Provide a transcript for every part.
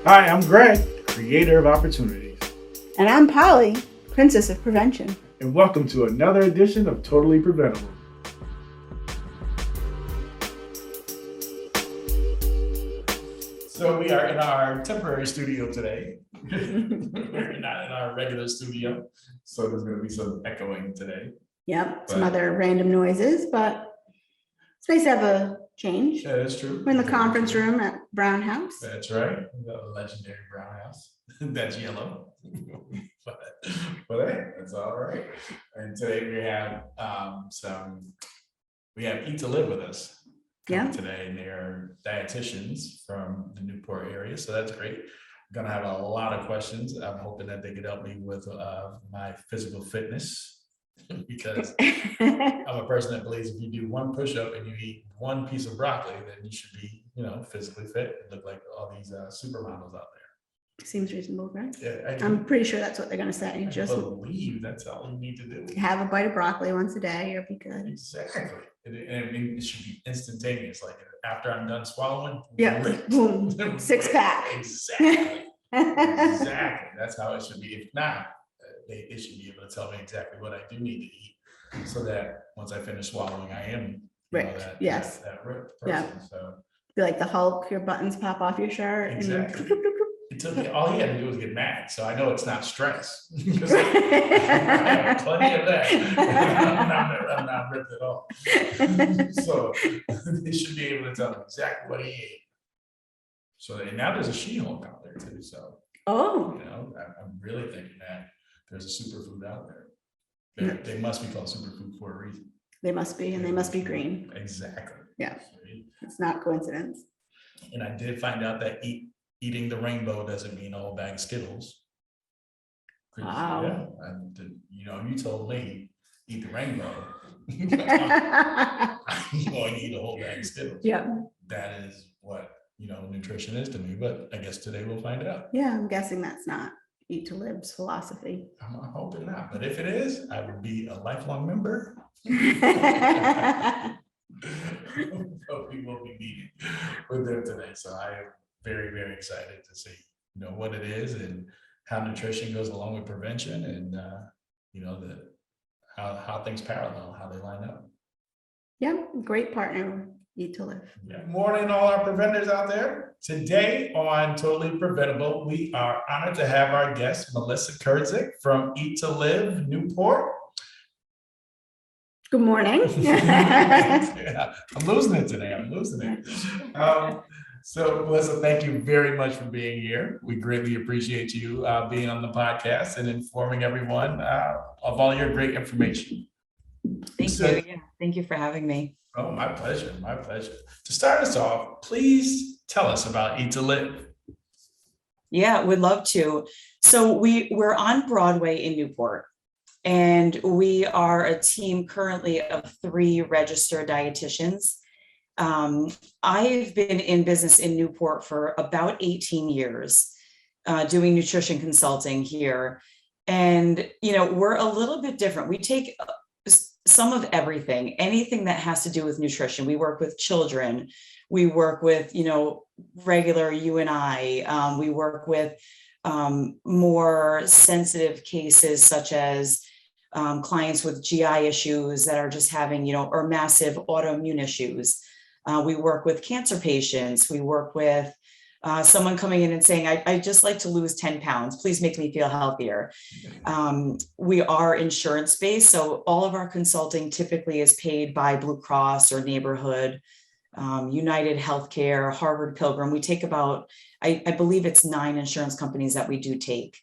Hi, I'm Greg, creator of opportunities. And I'm Polly, princess of prevention. And welcome to another edition of Totally Preventable. So we are in our temporary studio today. We're not in our regular studio, so there's going to be some echoing today. Yep, some other random noises, but it's nice to have a change. That is true. We're in the conference room at Brown House. That's right, the legendary Brown House. That's yellow. but hey, that's all right. And today we have Eat to Live with us. Yeah. Today, and they're dietitians from the Newport area, so that's great. I'm gonna have a lot of questions. I'm hoping that they could help me with my physical fitness because I'm a person that believes if you do one push-up and you eat one piece of broccoli, then you should be, physically fit and look like all these supermodels out there. Seems reasonable, right? Yeah, I'm pretty sure that's what they're going to say. I Just believe that's all you need to do. have a bite of broccoli once a day, you'll be good. Exactly. And I mean, it should be instantaneous. Like after I'm done swallowing, Yeah, boom, six pack. Exactly. Exactly. That's how it should be. If not, they should be able to tell me exactly what I do need to eat, so that once I finish swallowing, I am ripped. Yes. that ripped person. Yeah. So be like the Hulk. Your buttons pop off your shirt. Exactly. It took me, all he had to do was get mad. So I know it's not stress. Because I have plenty of that. I'm not ripped at all. So they should be able to tell me exactly what he ate. So and now there's a She-Hulk out there too. So I'm really thinking that there's a superfood out there. They must be called superfood for a reason. They must be, and they must be green. Exactly. Yeah. It's not coincidence. And I did find out that eating the rainbow doesn't mean a whole bag of Skittles. Wow. Yeah, you told me eat the rainbow. I'm going to eat a whole bag of Skittles. Yeah. That is what, nutrition is to me, but I guess today we'll find out. Yeah, I'm guessing that's not Eat to Live's philosophy. I'm hoping not, but if it is, I would be a lifelong member. But we will be meeting with them today. So I am very, very excited to see, what it is and how nutrition goes along with prevention and, how things parallel, how they line up. Yeah, great partner, Eat to Live. Yeah. Morning, all our preventers out there. Today on Totally Preventable, we are honored to have our guest, Melissa Kirdzik from Eat to Live, Newport. Good morning. Yeah, I'm losing it today. So, Melissa, thank you very much for being here. We greatly appreciate you being on the podcast and informing everyone of all your great information. Thank you. Yeah, thank you for having me. Oh, my pleasure. My pleasure. To start us off, please tell us about Eat to Live. Yeah, would love to. So we're on Broadway in Newport, and we are a team currently of 3 registered dietitians. I've been in business in Newport for about 18 years, doing nutrition consulting here. And, we're a little bit different. We take some of everything, anything that has to do with nutrition. We work with children. We work with, regular you and I. We work with more sensitive cases, such as clients with GI issues that are just having, or massive autoimmune issues. We work with cancer patients. We work with someone coming in and saying, I just like to lose 10 pounds. Please make me feel healthier. We are insurance-based, so all of our consulting typically is paid by Blue Cross or Neighborhood, United Healthcare, Harvard Pilgrim. We take about, I believe it's 9 insurance companies that we do take.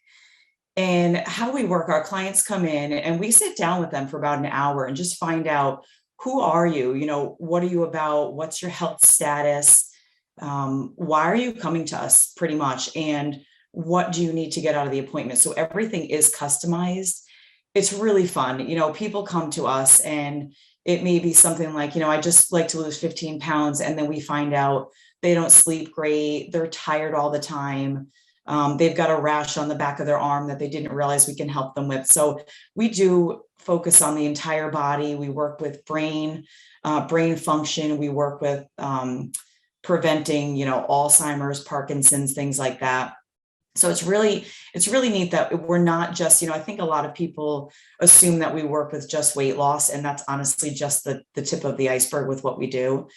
And how we work, our clients come in and we sit down with them for about an hour and just find out, who are you? What are you about? What's your health status? Why are you coming to us, pretty much? And what do you need to get out of the appointment? So everything is customized. It's really fun. People come to us and it may be something like, I just like to lose 15 pounds. And then we find out they don't sleep great. They're tired all the time. They've got a rash on the back of their arm that they didn't realize we can help them with. So we do focus on the entire body. We work with brain function. We work with preventing, Alzheimer's, Parkinson's, things like that. So it's really neat that we're not just, I think a lot of people assume that we work with just weight loss, and that's honestly just the tip of the iceberg with what we do.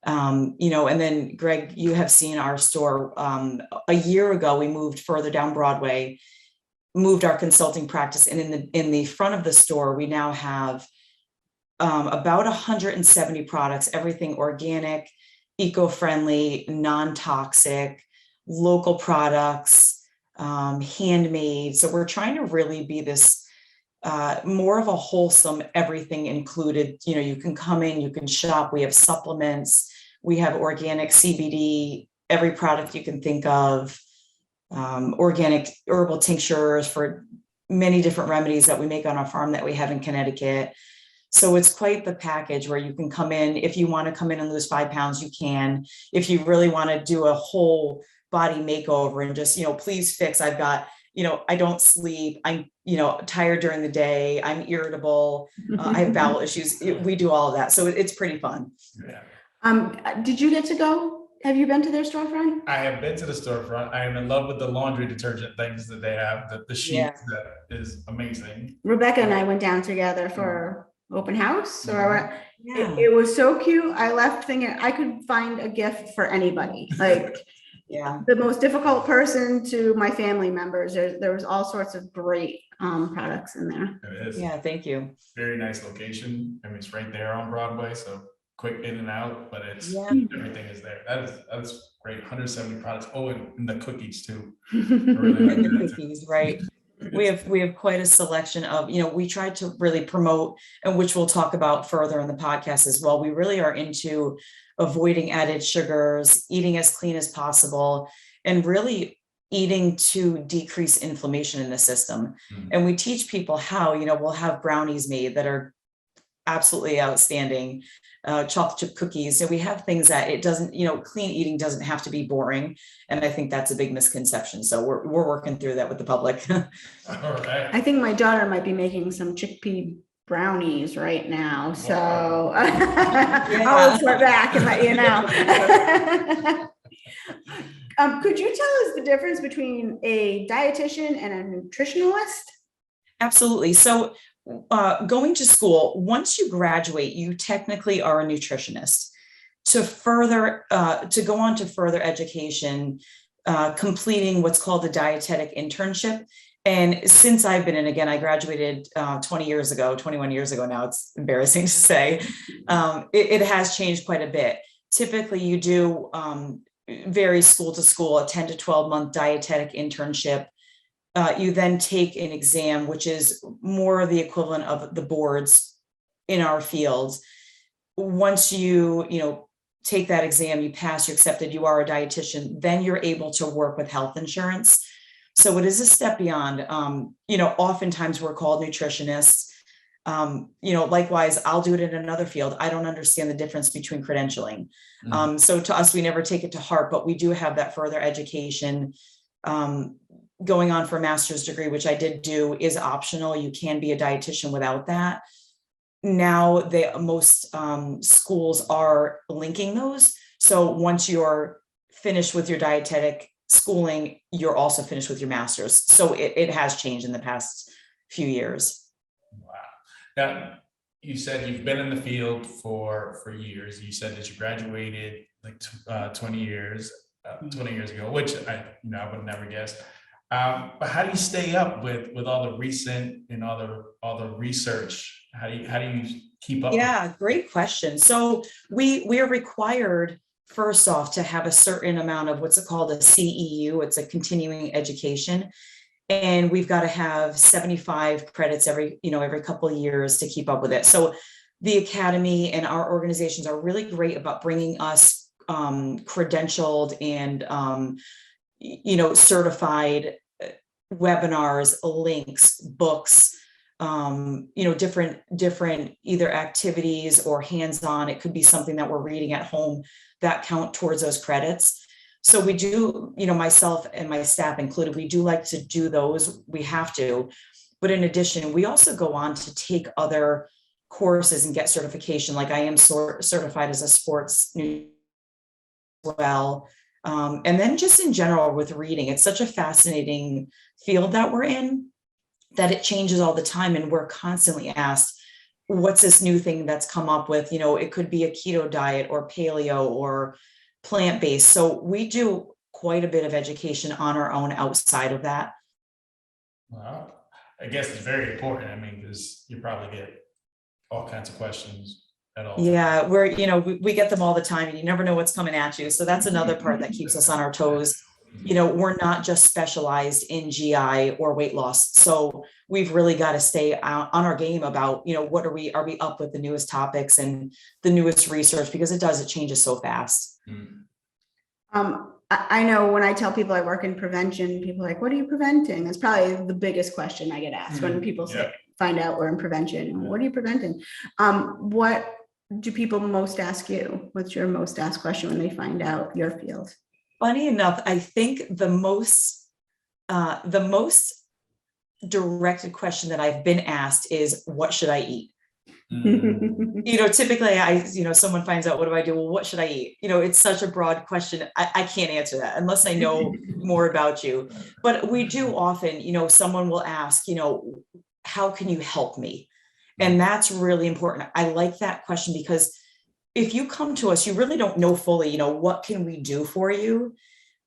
And then Greg, you have seen our store. A year ago, we moved further down Broadway, moved our consulting practice, and in the front of the store, we now have about 170 products, everything organic, eco-friendly, non-toxic, local products, handmade. So we're trying to really be this more of a wholesome, everything included. You can come in, you can shop. We have supplements, we have organic CBD, every product you can think of, organic herbal tinctures for many different remedies that we make on our farm that we have in Connecticut. So it's quite the package where you can come in. If you want to come in and lose 5 pounds, you can. If you really want to do a whole body makeover and just, please fix, I've got, I don't sleep, I'm, tired during the day, I'm irritable, I have bowel issues. We do all of that. So it's pretty fun. Yeah. Did you get to go? Have you been to their storefront? I have been to the storefront. I am in love with the laundry detergent things that they have. The sheets, that is amazing. Rebecca and I went down together for open house, or Yeah. it was so cute. I left thinking I could find a gift for anybody. Like Yeah. the most difficult person to my family members. There was all sorts of great products in there. It is. Yeah. Thank you. Very nice location. I mean, it's right there on Broadway, so quick in and out, but it's everything is there. That's great. 170 products. Oh, and the cookies too. I really like And the that too. cookies, right? We have quite a selection of, we try to really promote, and which we'll talk about further in the podcast as well. We really are into avoiding added sugars, eating as clean as possible, and really eating to decrease inflammation in the system. And we teach people how, we'll have brownies made that are absolutely outstanding, chocolate chip cookies. So we have things that it doesn't, clean eating doesn't have to be boring. And I think that's a big misconception. So we're working through that with the public. All right. I think my daughter might be making some chickpea brownies right now. So I'll report back and let you know. Could you tell us the difference between a dietitian and a nutritionist? Absolutely. So going to school, once you graduate, you technically are a nutritionist. To go on to further education, completing what's called a dietetic internship. And since I've been in, again, I graduated 21 years ago now, it's embarrassing to say, it has changed quite a bit. Typically you do vary school to school, a 10 to 12 month dietetic internship. You then take an exam, which is more the equivalent of the boards in our field. Once you take that exam, you pass, you're accepted, you are a dietitian, then you're able to work with health insurance. So it is a step beyond. Oftentimes we're called nutritionists. Likewise, I'll do it in another field. I don't understand the difference between credentialing. So to us, we never take it to heart, but we do have that further education. Going on for a master's degree, which I did do, is optional. You can be a dietitian without that. Now most schools are linking those. So once you're finished with your dietetic schooling, you're also finished with your master's. So it has changed in the past few years. Wow. Now, you said you've been in the field for years. You said that you graduated like 20 years ago, which I would never guess. But how do you stay up with all the recent and all the research? How do you keep up? Yeah, great question. So we are required, first off, to have a certain amount of what's called a CEU. It's a continuing education. And we've got to have 75 credits every couple of years to keep up with it. So the Academy and our organizations are really great about bringing us credentialed and certified webinars, links, books, different either activities or hands-on. It could be something that we're reading at home that count towards those credits. So we do, myself and my staff included, we do like to do those. We have to. But in addition, we also go on to take other courses and get certification. Like I am certified as a sports well. And then just in general with reading, it's such a fascinating field that we're in, that it changes all the time. And we're constantly asked, what's this new thing that's come up with? It could be a keto diet or paleo or plant-based. So we do quite a bit of education on our own outside of that. Well, I guess it's very important. I mean, because you probably get all kinds of questions at all. Yeah, we get them all the time, and you never know what's coming at you. So that's another part that keeps us on our toes. We're not just specialized in GI or weight loss. So we've really got to stay on our game about, what are we up with the newest topics and the newest research, because it changes so fast. I know when I tell people I work in prevention, people are like, what are you preventing? That's probably the biggest question I get asked when people find out we're in prevention. What are you preventing? What do people most ask you? What's your most asked question when they find out your field? Funny enough, I think the most directed question that I've been asked is, what should I eat? Typically someone finds out, what do I do? Well, what should I eat? It's such a broad question. I can't answer that unless I know more about you. But we do often, someone will ask, how can you help me? And that's really important. I like that question, because if you come to us, you really don't know fully, what can we do for you?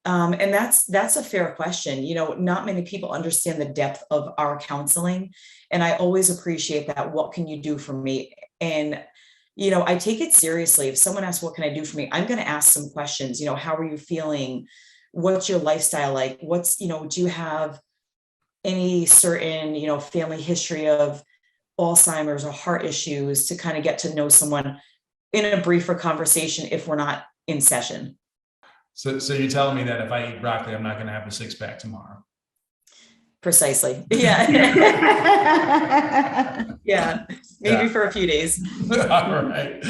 And that's a fair question. Not many people understand the depth of our counseling. And I always appreciate that. What can you do for me? And, I take it seriously. If someone asks, what can I do for me? I'm going to ask some questions. How are you feeling? What's your lifestyle like? Do you have any certain, family history of Alzheimer's or heart issues, to kind of get to know someone in a briefer conversation if we're not in session. So you're telling me that if I eat broccoli, I'm not going to have a six-pack tomorrow? Precisely. Yeah. Yeah. Maybe for a few days. All right.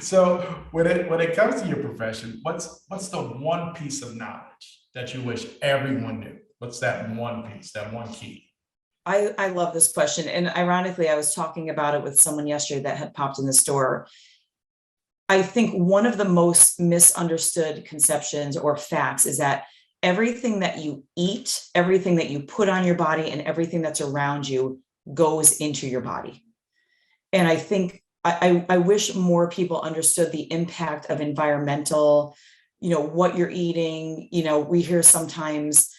So when it comes to your profession, what's the one piece of knowledge that you wish everyone knew? What's that one piece, that one key? I love this question. And ironically, I was talking about it with someone yesterday that had popped in the store. I think one of the most misunderstood conceptions or facts is that everything that you eat, everything that you put on your body, and everything that's around you goes into your body. And I think I wish more people understood the impact of environmental, what you're eating. We hear sometimes,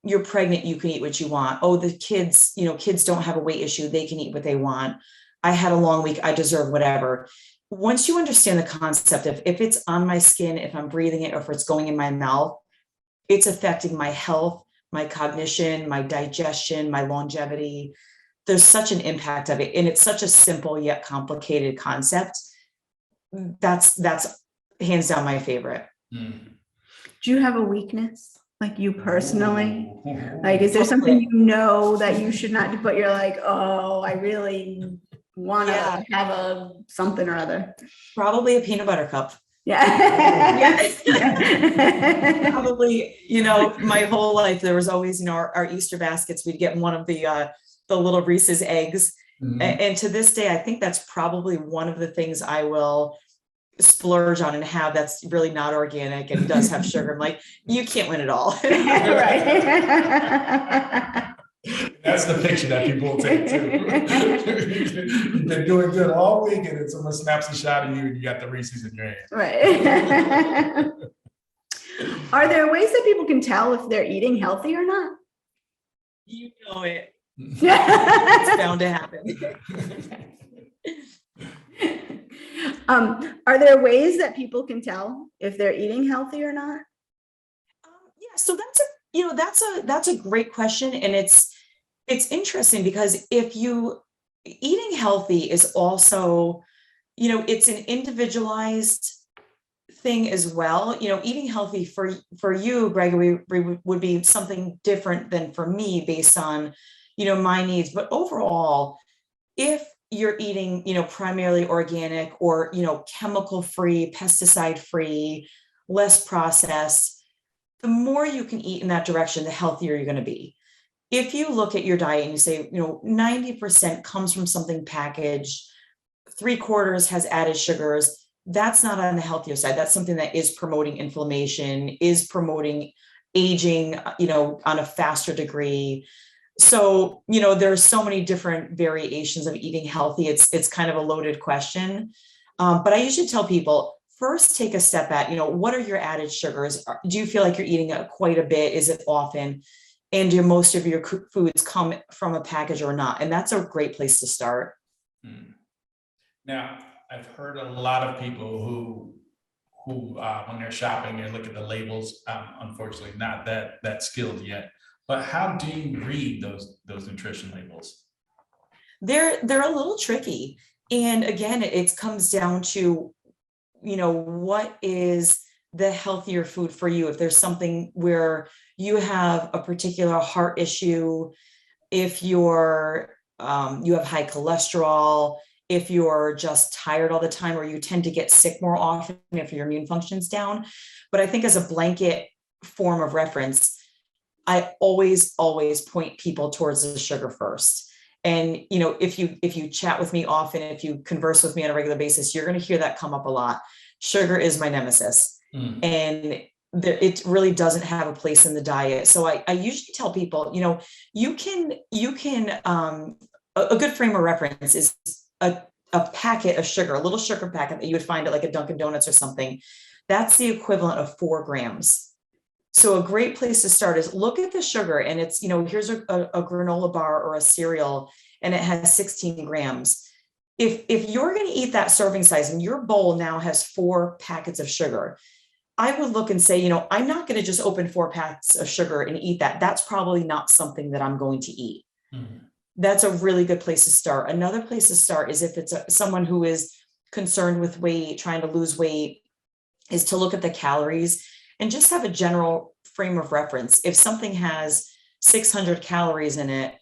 you're pregnant, you can eat what you want. Oh, the kids, kids don't have a weight issue, they can eat what they want. I had a long week, I deserve whatever. Once you understand the concept of, if it's on my skin, if I'm breathing it, or if it's going in my mouth, it's affecting my health, my cognition, my digestion, my longevity. There's such an impact of it. And it's such a simple yet complicated concept. That's hands down my favorite. Do you have a weakness? Like you personally? Like, is there something that you should not do, but you're like, oh, I really want to have a something or other? Probably a peanut butter cup. Yeah. Probably, my whole life, there was always, our Easter baskets, we'd get one of the little Reese's eggs. Mm-hmm. And to this day, I think that's probably one of the things I will splurge on and have that's really not organic and does have sugar. I'm like, you can't win it all. Right. That's the picture that people will take too. You've been doing good all week, and then someone snaps a shot of you and you got the Reese's in your hand. Right. Are there ways that people can tell if they're eating healthy or not? You know it. It's bound to happen. Are there ways that people can tell if they're eating healthy or not? Yeah, so that's a great question, and it's interesting because eating healthy is also, it's an individualized thing as well. Eating healthy for you, Gregory, would be something different than for me based on, my needs. But overall, if you're eating, primarily organic or, chemical free, pesticide free, less processed, the more you can eat in that direction, the healthier you're going to be. If you look at your diet and you say, 90% comes from something packaged, 3/4 has added sugars, that's not on the healthier side. That's something that is promoting inflammation, is promoting aging, on a faster degree. So, there's so many different variations of eating healthy. It's kind of a loaded question. But I usually tell people, first take a step back, what are your added sugars? Do you feel like you're eating quite a bit? Is it often? And do most of your foods come from a package or not? And that's a great place to start. Now, I've heard a lot of people who when they're shopping and look at the labels, unfortunately not that skilled yet. But how do you read those nutrition labels? They're a little tricky. And again, it comes down to, what is the healthier food for you? If there's something where you have a particular heart issue, if you're you have high cholesterol, if you're just tired all the time, or you tend to get sick more often if your immune function's down. But I think as a blanket form of reference, I always point people towards the sugar first. And, if you chat with me often, if you converse with me on a regular basis, you're going to hear that come up a lot. Sugar is my nemesis. And it really doesn't have a place in the diet. So I usually tell people, you can a good frame of reference is a packet of sugar, a little sugar packet that you would find at like a Dunkin' Donuts or something. That's the equivalent of 4 grams. So a great place to start is look at the sugar, and it's, here's a granola bar or a cereal, and it has 16 grams. If you're going to eat that serving size and your bowl now has 4 packets of sugar, I would look and say, I'm not going to just open 4 packs of sugar and eat that. That's probably not something that I'm going to eat. That's a really good place to start. Another place to start is if it's someone who is concerned with weight, trying to lose weight, is to look at the calories and just have a general frame of reference. If something has 600 calories in it,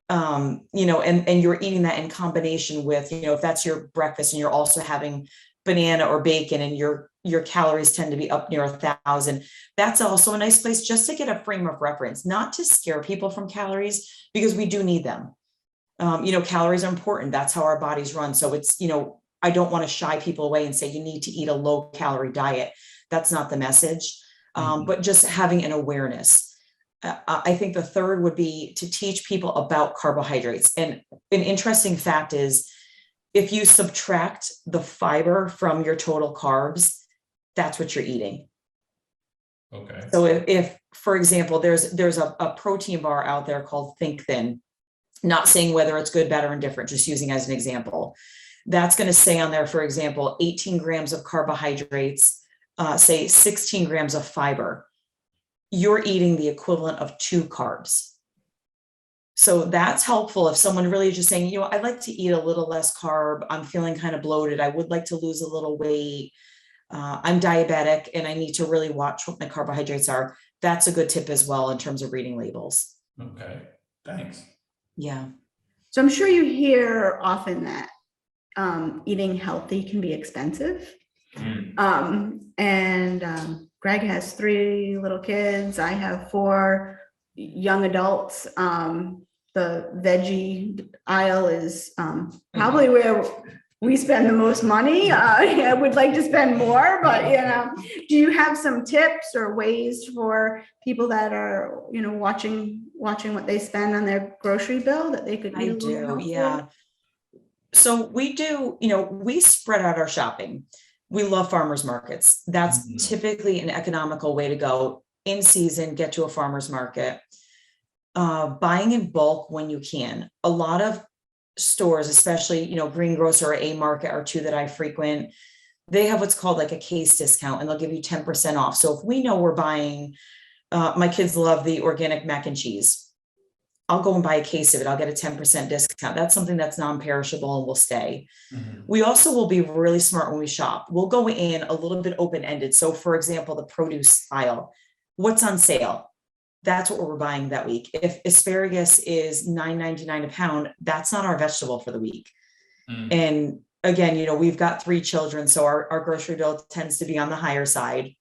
and you're eating that in combination with, if that's your breakfast and you're also having banana or bacon and your calories tend to be up near 1,000, that's also a nice place just to get a frame of reference, not to scare people from calories, because we do need them. Calories are important. That's how our bodies run. So it's, I don't want to shy people away and say you need to eat a low calorie diet. That's not the message. But just having an awareness. I think the third would be to teach people about carbohydrates. And an interesting fact is, if you subtract the fiber from your total carbs, that's what you're eating. Okay. So if for example, there's a protein bar out there called Think Thin, not saying whether it's good, bad, or indifferent, just using as an example, that's going to say on there, for example, 18 grams of carbohydrates, say 16 grams of fiber. You're eating the equivalent of 2 carbs. So that's helpful if someone really is just saying, I'd like to eat a little less carb. I'm feeling kind of bloated. I would like to lose a little weight. I'm diabetic and I need to really watch what my carbohydrates are. That's a good tip as well in terms of reading labels. Okay, thanks. Yeah. So I'm sure you hear often that eating healthy can be expensive. Greg has 3 little kids. I have 4 young adults. The veggie aisle is probably where we spend the most money. I would like to spend more, but do you have some tips or ways for people that are, watching what they spend on their grocery bill that they could I do, yeah. So we do, we spread out our shopping. We love farmers markets. That's typically an economical way to go. In season, get to a farmer's market. Buying in bulk when you can. A lot of stores, especially, Greengrocer or A Market are 2 that I frequent. They have what's called like a case discount, and they'll give you 10% off. So if we know we're buying, my kids love the organic mac and cheese. I'll go and buy a case of it. I'll get a 10% discount. That's something that's non-perishable and will stay. We also will be really smart when we shop. We'll go in a little bit open-ended. So for example, the produce aisle, what's on sale? That's what we're buying that week. If asparagus is $9.99 a pound, that's not our vegetable for the week. And again, we've got 3 children, so our grocery bill tends to be on the higher side.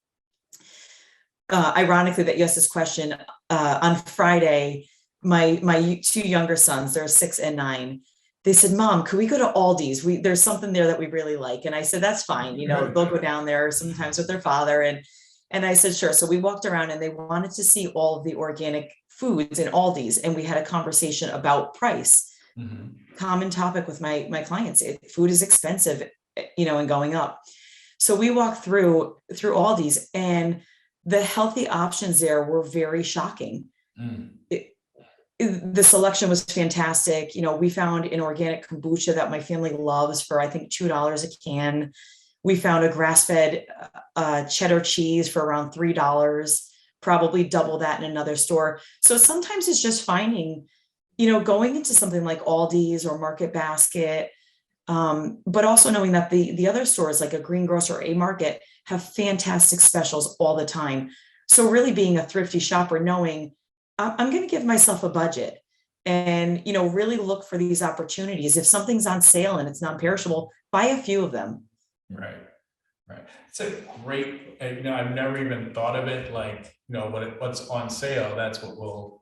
Ironically, that you asked this question, on Friday, my 2 younger sons, they're 6 and 9. they said, Mom, could we go to Aldi's? There's something there that we really like. And I said, that's fine. They'll go down there sometimes with their father. And I said, sure. So we walked around and they wanted to see all of the organic foods in Aldi's. And we had a conversation about price. Common topic with my clients. Food is expensive, and going up. So we walked through Aldi's, and the healthy options there were very shocking. The selection was fantastic. We found an organic kombucha that my family loves for, I think, $2 a can. We found a grass-fed cheddar cheese for around $3, probably double that in another store. So sometimes it's just finding, going into something like Aldi's or Market Basket, but also knowing that the other stores like a greengrocer or a market have fantastic specials all the time. So really being a thrifty shopper, knowing I'm going to give myself a budget and, really look for these opportunities. If something's on sale and it's non-perishable, buy a few of them. Right. It's a great, I've never even thought of it like, what's on sale. That's what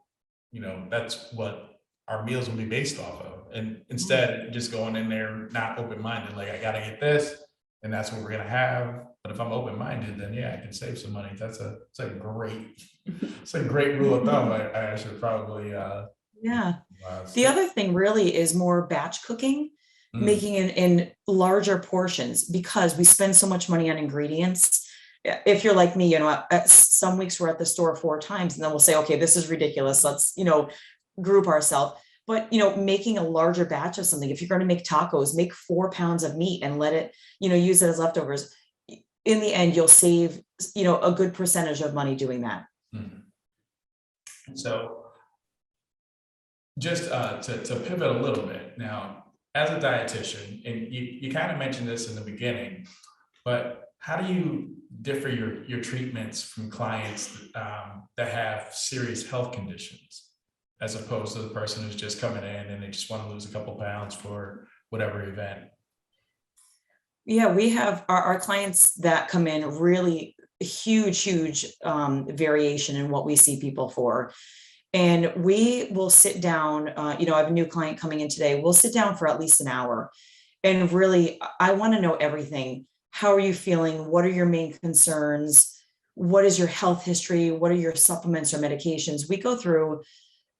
that's what our meals will be based off of. And instead just going in there, not open-minded, like I got to get this and that's what we're going to have. But if I'm open-minded, then yeah, I can save some money. It's a great rule of thumb. I should probably, The other thing really is more batch cooking, making it in larger portions, because we spend so much money on ingredients. If you're like me, some weeks we're at the store 4 times and then we'll say, okay, this is ridiculous. Let's, group ourselves. But, making a larger batch of something, if you're going to make tacos, make 4 pounds of meat and let it, use it as leftovers. In the end, you'll save, a good percentage of money doing that. So just to pivot a little bit now, as a dietitian, and you kind of mentioned this in the beginning, but how do you differ your treatments from clients that have serious health conditions, as opposed to the person who's just coming in and they just want to lose a couple pounds for whatever event? Yeah, we have our clients that come in really huge variation in what we see people for. And we will sit down, I have a new client coming in today. We'll sit down for at least an hour. And really, I want to know everything. How are you feeling? What are your main concerns? What is your health history? What are your supplements or medications? We go through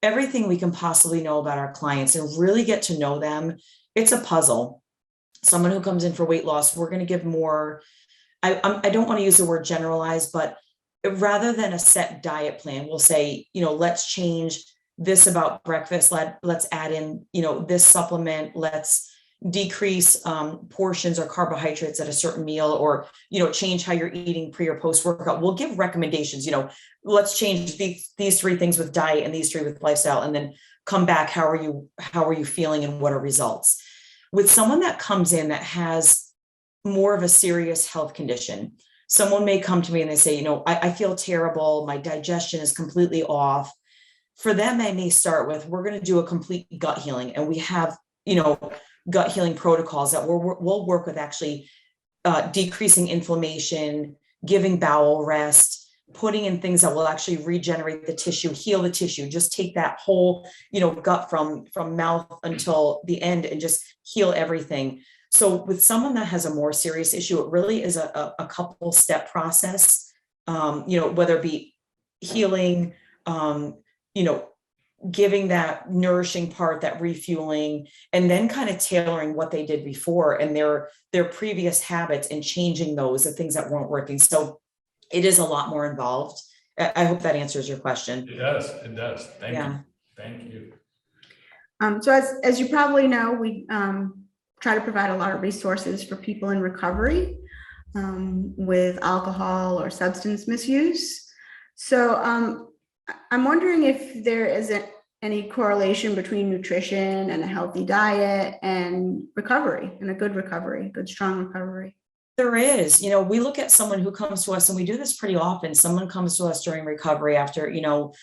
everything we can possibly know about our clients and really get to know them. It's a puzzle. Someone who comes in for weight loss, we're going to give more, I don't want to use the word generalized, but rather than a set diet plan, we'll say, let's change this about breakfast. Let's add in, this supplement. Let's decrease portions or carbohydrates at a certain meal, or, change how you're eating pre or post workout. We'll give recommendations, let's change these 3 things with diet and these 3 with lifestyle, and then come back. How are you feeling and what are results? With someone that comes in that has more of a serious health condition, someone may come to me and they say, I feel terrible. My digestion is completely off. For them, I may start with, we're going to do a complete gut healing. And we have, gut healing protocols that we'll work with actually decreasing inflammation, giving bowel rest, putting in things that will actually regenerate the tissue, heal the tissue, just take that whole, gut from mouth until the end and just heal everything. So with someone that has a more serious issue, it really is a couple step process, whether it be healing, giving that nourishing part, that refueling, and then kind of tailoring what they did before and their previous habits and changing those, the things that weren't working. So it is a lot more involved. I hope that answers your question. It does. Thank you. So as you probably know, we try to provide a lot of resources for people in recovery with alcohol or substance misuse. So I'm wondering if there isn't any correlation between nutrition and a healthy diet and recovery, and a good, strong recovery. There is, we look at someone who comes to us, and we do this pretty often. Someone comes to us during recovery after, in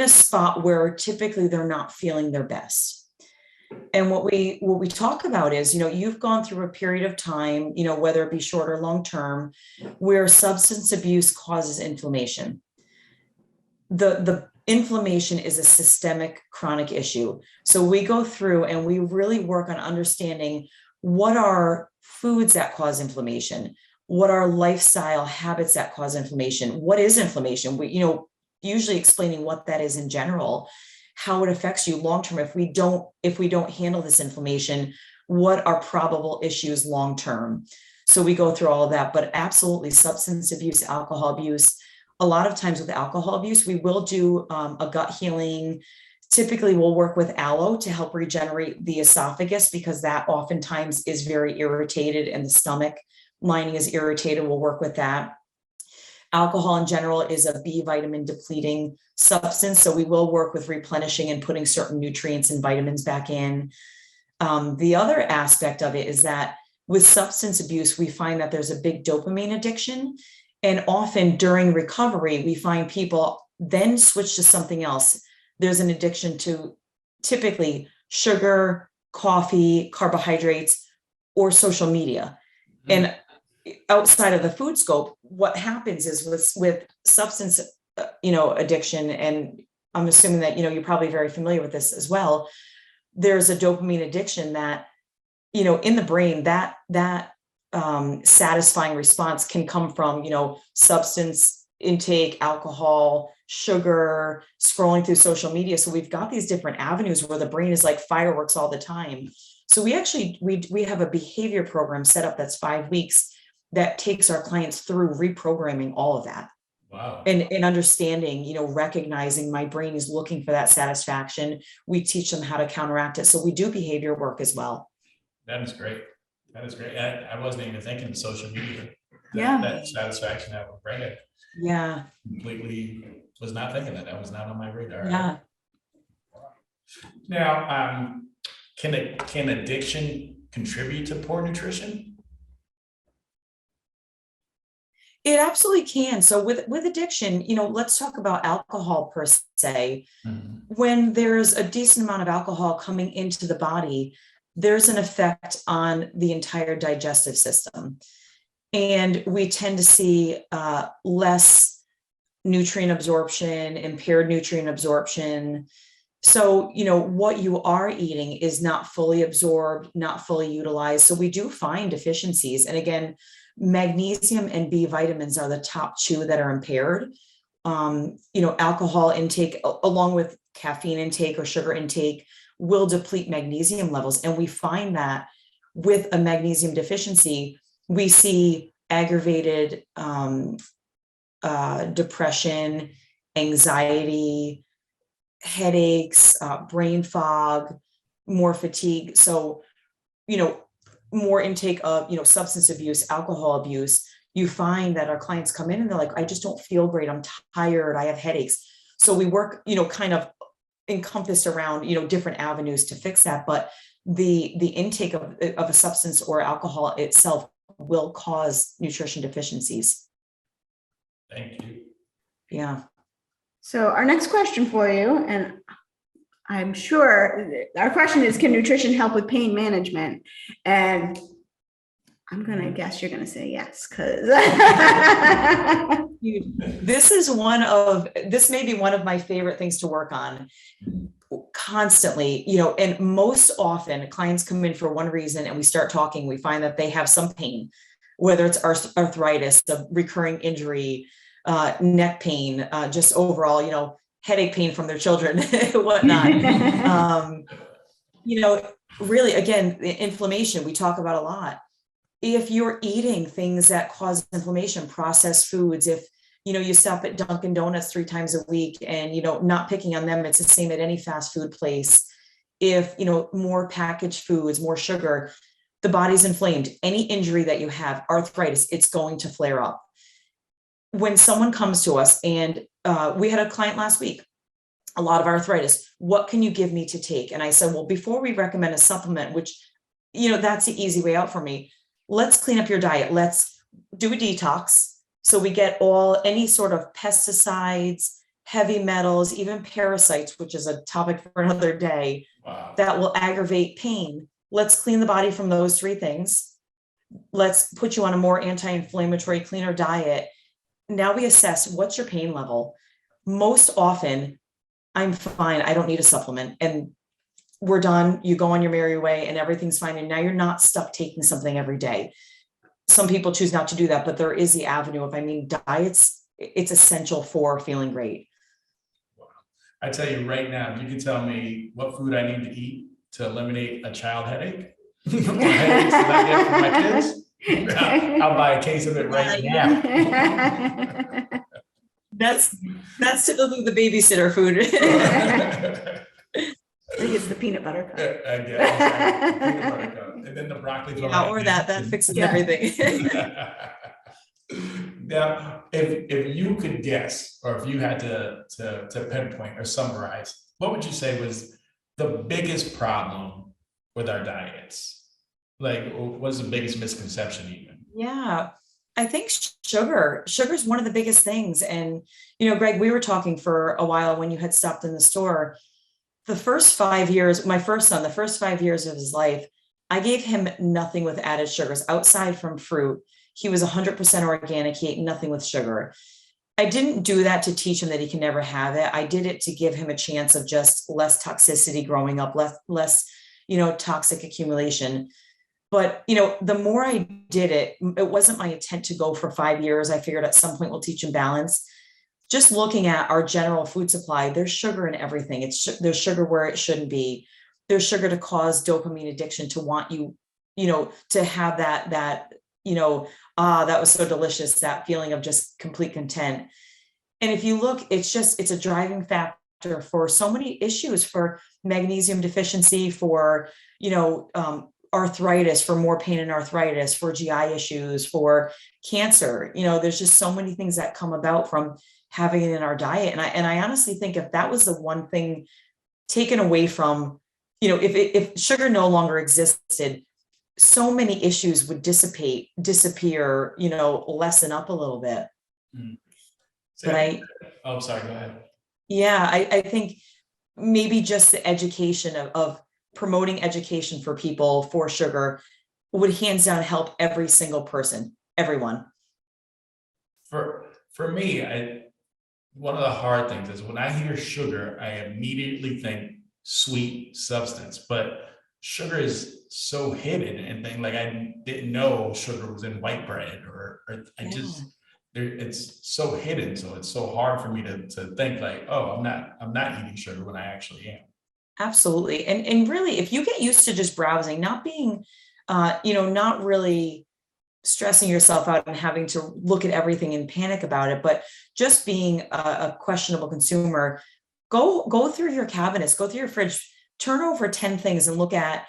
a spot where typically they're not feeling their best. And what we talk about is, you've gone through a period of time, whether it be short or long term, where substance abuse causes inflammation. The inflammation is a systemic chronic issue. So we go through and we really work on understanding what are foods that cause inflammation, what are lifestyle habits that cause inflammation, what is inflammation? We, usually explaining what that is in general, how it affects you long-term. If we don't handle this inflammation, what are probable issues long-term? So we go through all of that, but absolutely substance abuse, alcohol abuse. A lot of times with alcohol abuse, we will do a gut healing. Typically we'll work with aloe to help regenerate the esophagus because that oftentimes is very irritated and the stomach lining is irritated. We'll work with that. Alcohol in general is a B vitamin depleting substance. So we will work with replenishing and putting certain nutrients and vitamins back in. The other aspect of it is that with substance abuse, we find that there's a big dopamine addiction. And often during recovery, we find people then switch to something else. There's an addiction to typically sugar, coffee, carbohydrates, or social media. And outside of the food scope, what happens is with substance, addiction, and I'm assuming that, you're probably very familiar with this as well. There's a dopamine addiction that, in the brain that satisfying response can come from, substance intake, alcohol, sugar, scrolling through social media. So we've got these different avenues where the brain is like fireworks all the time. So we actually, we have a behavior program set up that's 5 weeks that takes our clients through reprogramming all of that. Wow. And understanding, recognizing my brain is looking for that satisfaction. We teach them how to counteract it. So we do behavior work as well. That is great. That is great. I wasn't even thinking of social media. Yeah. That satisfaction that would bring it. Yeah. Completely was not thinking that. That was not on my radar. Yeah. Now, can addiction contribute to poor nutrition? It absolutely can. So with addiction, let's talk about alcohol per se. Mm-hmm. When there's a decent amount of alcohol coming into the body, there's an effect on the entire digestive system. And we tend to see less nutrient absorption, impaired nutrient absorption. So, what you are eating is not fully absorbed, not fully utilized. So we do find deficiencies. And again, magnesium and B vitamins are the top two that are impaired. Alcohol intake, along with caffeine intake or sugar intake, will deplete magnesium levels. And we find that with a magnesium deficiency, we see aggravated depression, anxiety, headaches, brain fog, more fatigue. So, more intake of, substance abuse, alcohol abuse. You find that our clients come in and they're like, I just don't feel great. I'm tired. I have headaches. So we work, kind of encompassed around, different avenues to fix that. But the intake of a substance or alcohol itself will cause nutrition deficiencies. Thank you. Yeah. So our next question for you, and I'm sure our question is, can nutrition help with pain management? And I'm going to guess you're going to say yes, because this may be one of my favorite things to work on constantly, and most often clients come in for one reason and we start talking, we find that they have some pain, whether it's arthritis, a recurring injury, neck pain, just overall, headache pain from their children, whatnot. Really, again, the inflammation we talk about a lot. If you're eating things that cause inflammation, processed foods, if you stop at Dunkin' Donuts 3 times a week and, not picking on them, it's the same at any fast food place. If, more packaged foods, more sugar, the body's inflamed. Any injury that you have, arthritis, it's going to flare up. When someone comes to us, and we had a client last week, a lot of arthritis, what can you give me to take? And I said, well, before we recommend a supplement, which, that's the easy way out for me, let's clean up your diet. Let's do a detox. So we get any sort of pesticides, heavy metals, even parasites, which is a topic for another day. Wow. That will aggravate pain. Let's clean the body from those 3 things. Let's put you on a more anti-inflammatory, cleaner diet. Now we assess what's your pain level. Most often I'm fine. I don't need a supplement. And we're done. You go on your merry way and everything's fine. And now you're not stuck taking something every day. Some people choose not to do that, but there is the avenue of, diets, it's essential for feeling great. I tell you right now, if you can tell me what food I need to eat to eliminate a child headache, or headaches that I get from my kids, I'll buy a case of it right now. That's typically the babysitter food. I think it's the peanut butter cup. I guess. Peanut butter cup. And then the broccoli. Yeah, or that fixes everything. Now, if you could guess, or if you had to pinpoint or summarize, what would you say was the biggest problem with our diets? Like, what's the biggest misconception even? Yeah, I think sugar is one of the biggest things. And, Greg, we were talking for a while when you had stopped in the store. The first 5 years, my first son, the first 5 years of his life, I gave him nothing with added sugars outside from fruit. He was 100% organic. He ate nothing with sugar. I didn't do that to teach him that he can never have it. I did it to give him a chance of just less toxicity growing up, less, toxic accumulation. But, the more I did it, it wasn't my intent to go for 5 years. I figured at some point we'll teach him balance. Just looking at our general food supply, there's sugar in everything. There's sugar where it shouldn't be. There's sugar to cause dopamine addiction, to want you, to have that, that was so delicious, that feeling of just complete content. And if you look, it's a driving factor for so many issues, for magnesium deficiency, for, arthritis, for more pain and arthritis, for GI issues, for cancer. There's just so many things that come about from having it in our diet. And I honestly think if that was the one thing taken away from, if sugar no longer existed, so many issues would disappear, lessen up a little bit. So, but oh, sorry, go ahead. Yeah, I think maybe just the education of promoting education for people for sugar would hands down help every single person, everyone. For me, one of the hard things is when I hear sugar, I immediately think sweet substance, but sugar is so hidden, and then like I didn't know sugar was in white bread, or it's so hidden, so it's so hard for me to think like, oh, I'm not eating sugar when I actually am. Absolutely. And really, if you get used to just browsing, not being, not really stressing yourself out and having to look at everything and panic about it, but just being a questionable consumer, go through your cabinets, go through your fridge, turn over 10 things and look at,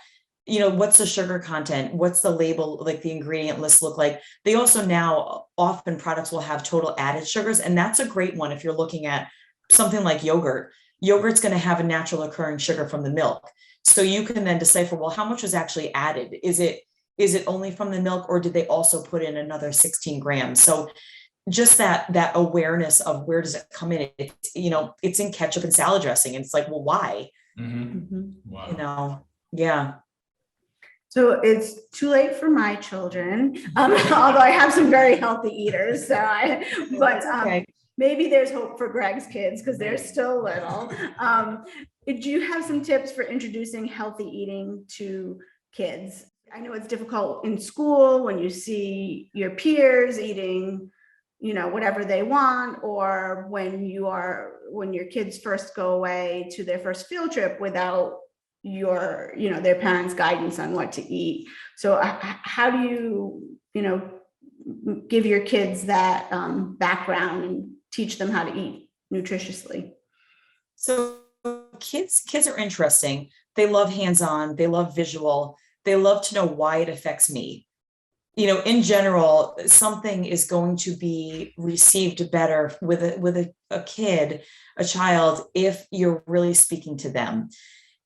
what's the sugar content? What's the label, like the ingredient list look like? They also now, often products will have total added sugars. And that's a great one if you're looking at something like yogurt. Yogurt's going to have a natural occurring sugar from the milk. So you can then decipher, well, how much was actually added? Is it only from the milk, or did they also put in another 16 grams? So just that awareness of where does it come in? It's in ketchup and salad dressing. And it's like, well, why? Mm-hmm. Wow. Yeah. So it's too late for my children, although I have some very healthy eaters. Okay. Maybe there's hope for Greg's kids because they're still little. Do you have some tips for introducing healthy eating to kids? I know it's difficult in school when you see your peers eating, whatever they want, or when your kids first go away to their first field trip without their parents' guidance on what to eat. So how do you, give your kids that background and teach them how to eat nutritiously? So kids are interesting. They love hands-on, they love visual, they love to know why it affects me. In general, something is going to be received better with a child, if you're really speaking to them.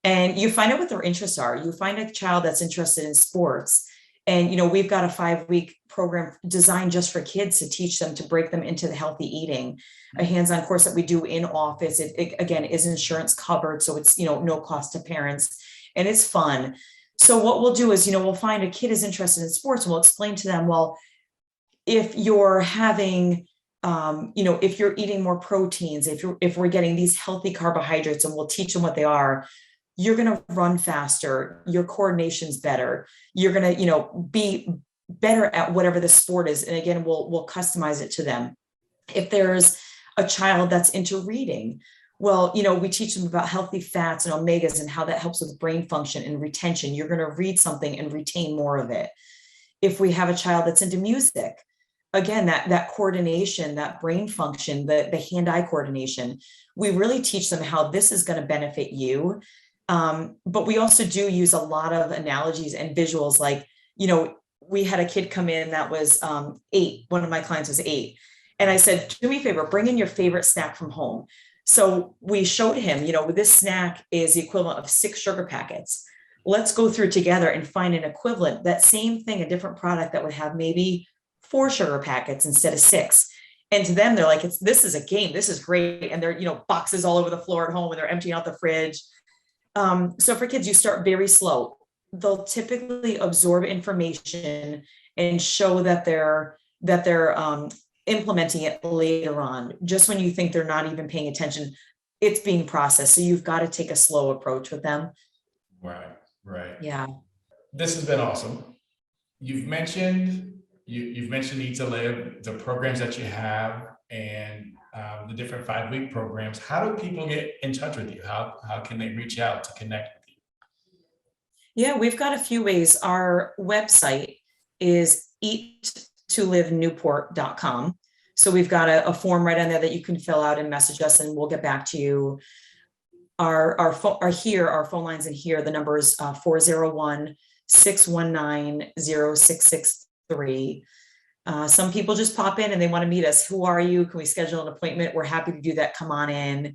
And you find out what their interests are. You find a child that's interested in sports. And, we've got a 5-week program designed just for kids to teach them, to break them into the healthy eating, a hands-on course that we do in office. It again, is insurance covered. So it's, no cost to parents, and it's fun. So what we'll do is, we'll find a kid is interested in sports, and we'll explain to them, well, if you're having, if you're eating more proteins, if we're getting these healthy carbohydrates, and we'll teach them what they are, you're going to run faster, your coordination's better, you're going to, be better at whatever the sport is. And again, we'll customize it to them. If there's a child that's into reading, well, we teach them about healthy fats and omegas and how that helps with brain function and retention. You're going to read something and retain more of it. If we have a child that's into music, again, that coordination, that brain function, the hand-eye coordination, we really teach them how this is going to benefit you. But we also do use a lot of analogies and visuals. Like, we had a kid come in that was 8. One of my clients was 8. And I said, do me a favor, bring in your favorite snack from home. So we showed him, this snack is the equivalent of 6 sugar packets. Let's go through together and find an equivalent, that same thing, a different product that would have maybe 4 sugar packets instead of 6. And to them, they're like, this is a game. This is great. And they're, boxes all over the floor at home, and they're emptying out the fridge. So for kids, you start very slow. They'll typically absorb information and show that they're implementing it later on. Just when you think they're not even paying attention, it's being processed. So you've got to take a slow approach with them. Right. Yeah. This has been awesome. You've mentioned Eat to Live, the programs that you have, and the different 5-week programs. How do people get in touch with you? How can they reach out to connect with you? Yeah, we've got a few ways. Our website is eattolivenewport.com. So we've got a form right on there that you can fill out and message us, and we'll get back to you. Our phone lines in here, the number is 401-619-0663. Some people just pop in and they want to meet us. Who are you? Can we schedule an appointment? We're happy to do that. Come on in.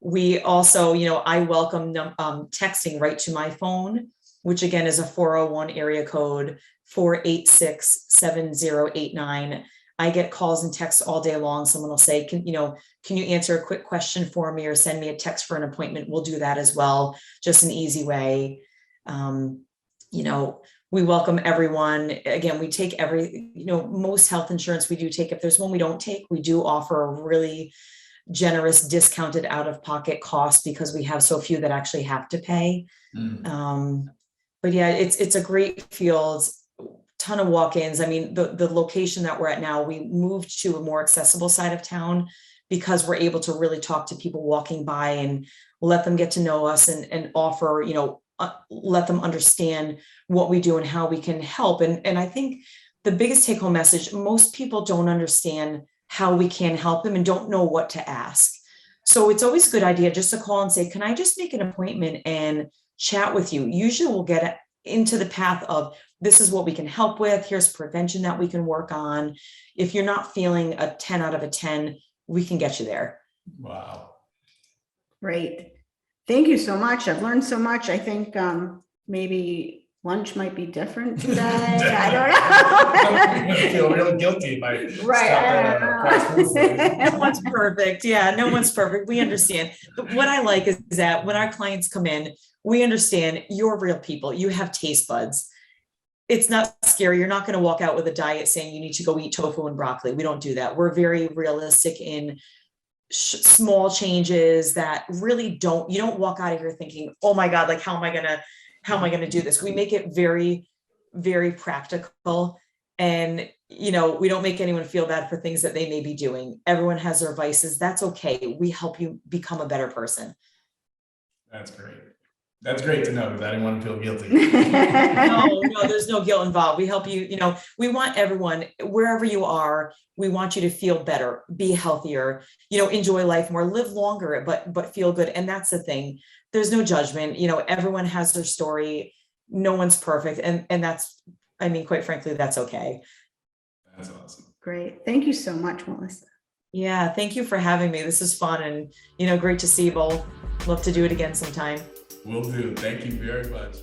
We also, I welcome texting right to my phone, which again is a 401 area code 486-7089. I get calls and texts all day long. Someone will say, can you answer a quick question for me, or send me a text for an appointment? We'll do that as well. Just an easy way. We welcome everyone. Again, we take most health insurance we do take. If there's one we don't take, we do offer a really generous discounted out-of-pocket cost because we have so few that actually have to pay. But yeah, it's a great field, ton of walk-ins. I mean, the location that we're at now, we moved to a more accessible side of town because we're able to really talk to people walking by and let them get to know us and offer, let them understand what we do and how we can help. And I think the biggest take-home message, most people don't understand how we can help them and don't know what to ask. So it's always a good idea just to call and say, can I just make an appointment and chat with you? Usually we'll get into the path of, this is what we can help with. Here's prevention that we can work on. If you're not feeling a 10 out of a 10, we can get you there. Wow. Great. Thank you so much. I've learned so much. I think maybe lunch might be different today. I don't know. I feel real guilty by No one's perfect. Yeah, no one's perfect. We understand. But what I like is that when our clients come in, we understand you're real people. You have taste buds. It's not scary. You're not going to walk out with a diet saying you need to go eat tofu and broccoli. We don't do that. We're very realistic in small changes that really you don't walk out of here thinking, oh my God, like, how am I going to do this? We make it very, very practical. And, we don't make anyone feel bad for things that they may be doing. Everyone has their vices. That's okay. We help you become a better person. That's great. That's great to know, because I didn't want to feel guilty. No, there's no guilt involved. We help you, we want everyone, wherever you are, we want you to feel better, be healthier, enjoy life more, live longer, but feel good. And that's the thing. There's no judgment. Everyone has their story. No one's perfect. And that's, quite frankly, that's okay. That's awesome. Great. Thank you so much, Melissa. Yeah. Thank you for having me. This is fun and, great to see you both. Love to do it again sometime. Will do. Thank you very much.